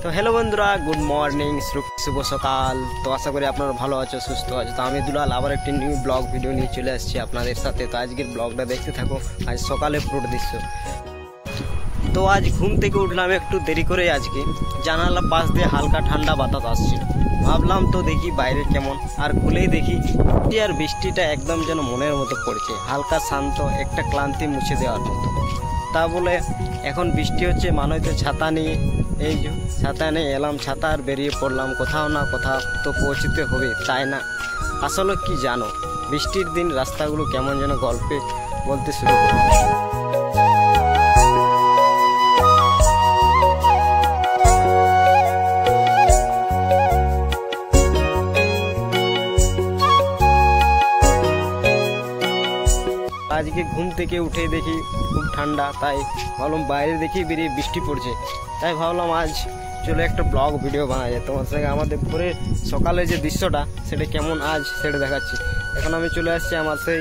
তো হ্যালো বন্ধুরা, good morning, শুভ সকাল। তো আশা করি আপনারা ভালো আছো, সুস্থ আছো। তো আমি দুলাল আবার একটি নিউ ব্লগ ভিডিও নিয়ে চলে আসছি আপনাদের সাথে। তো আজকের ব্লগটা দেখতে থাকো। আজ সকালে পুরো দৃশ্য। তো আজ ঘুম থেকে উঠলাম একটু দেরি করে। আজকে জানালা পাশ দিয়ে হালকা ঠান্ডা বাতাস আসছিল। ভাবলাম তো দেখি বাইরে কেমন, আর খুলেই দেখি আর বৃষ্টিটা একদম যেন মনের মতো পড়ছে, হালকা শান্ত, একটা ক্লান্তি মুছে দেওয়ার মতো। তা বলে এখন বৃষ্টি হচ্ছে, মানে তো ছাতা নিয়ে, এই যে ছাতা নিয়ে এলাম, ছাতা আর বেরিয়ে পড়লাম। কোথাও না কোথাও তো পৌঁছতে হবে, তাই না? আসলে কি জানো, বৃষ্টির দিন রাস্তাগুলো কেমন যেন গল্পে বলতে শুরু করে। আজকে ঘুম থেকে উঠে দেখি খুব ঠান্ডা, তাই ভাবলাম বাইরে দেখি বেরিয়ে বৃষ্টি পড়ছে, তাই ভাবলাম আজ চলো একটা ব্লগ ভিডিও বানা যায় তোমার সঙ্গে। আমাদের ভোরে সকালে যে দৃশ্যটা সেটা কেমন আজ সেটা দেখাচ্ছি। এখন আমি চলে আসছি আমার সেই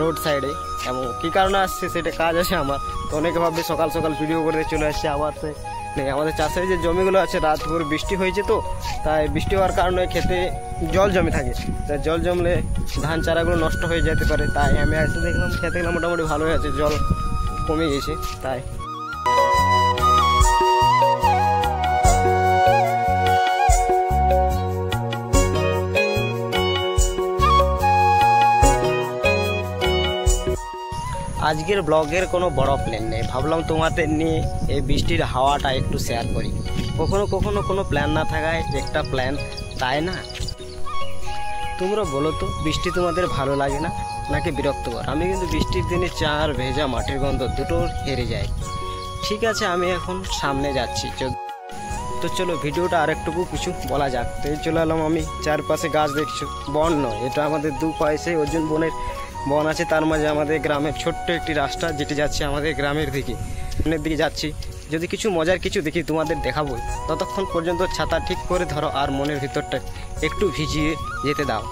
রোড সাইডে, এবং কী কারণে আসছে সেটা কাজ আছে আমার। তো অনেকে ভাববে সকাল সকাল ভিডিও করে চলে আসছে। আবার আমাদের চাষের যে জমিগুলো আছে, রাত ভোর বৃষ্টি হয়েছে, তো তাই বৃষ্টি হওয়ার কারণে খেতে জল জমে থাকে। তাই জল জমলে ধান চারাগুলো নষ্ট হয়ে যেতে পারে। তাই আমি এসে দেখলাম খেতেগুলো মোটামুটি ভালোই আছে, জল কমে গেছে। তাই আজকের ব্লগের কোনো বড় প্ল্যান নেই, ভাবলাম তোমাদের নিয়ে এই বৃষ্টির হাওয়াটা একটু শেয়ার করি। কখনো কখনো কোনো প্ল্যান না থাকায় একটা প্ল্যান, তাই না? তোমরা বলো তো, বৃষ্টি তোমাদের ভালো লাগে না নাকি বিরক্তকর? আমি কিন্তু বৃষ্টির দিনে চার ভেজা মাটির গন্ধ দুটো হেরে যায়। ঠিক আছে, আমি এখন সামনে যাচ্ছি। তো চলো ভিডিওটা আরেকটুকু কিছু বলা যাক। তো এই চলে এলাম আমি, চারপাশে গাছ দেখছো, বন নয়, এটা আমাদের দু পাশে অর্জুন বনের বন আছে। তার মাঝে আমাদের গ্রামের ছোট্ট একটি রাস্তা যেটি যাচ্ছে আমাদের গ্রামের দিকে যাচ্ছি। যদি কিছু মজার কিছু দেখি তোমাদের দেখাবো। ততক্ষণ পর্যন্ত ছাতা ঠিক করে ধরো আর মনের ভিতরটা একটু ভিজিয়ে যেতে দাও।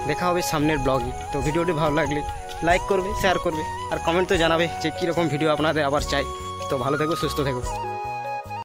দেখা হবে সামনের ব্লগে। তো ভিডিওটি ভালো লাগলে লাইক করবে, শেয়ার করবে, আর কমেন্ট তো জানাবে যে কীরকম ভিডিও আপনাদের আবার চাই। তো ভালো থেকো, সুস্থ থেকো।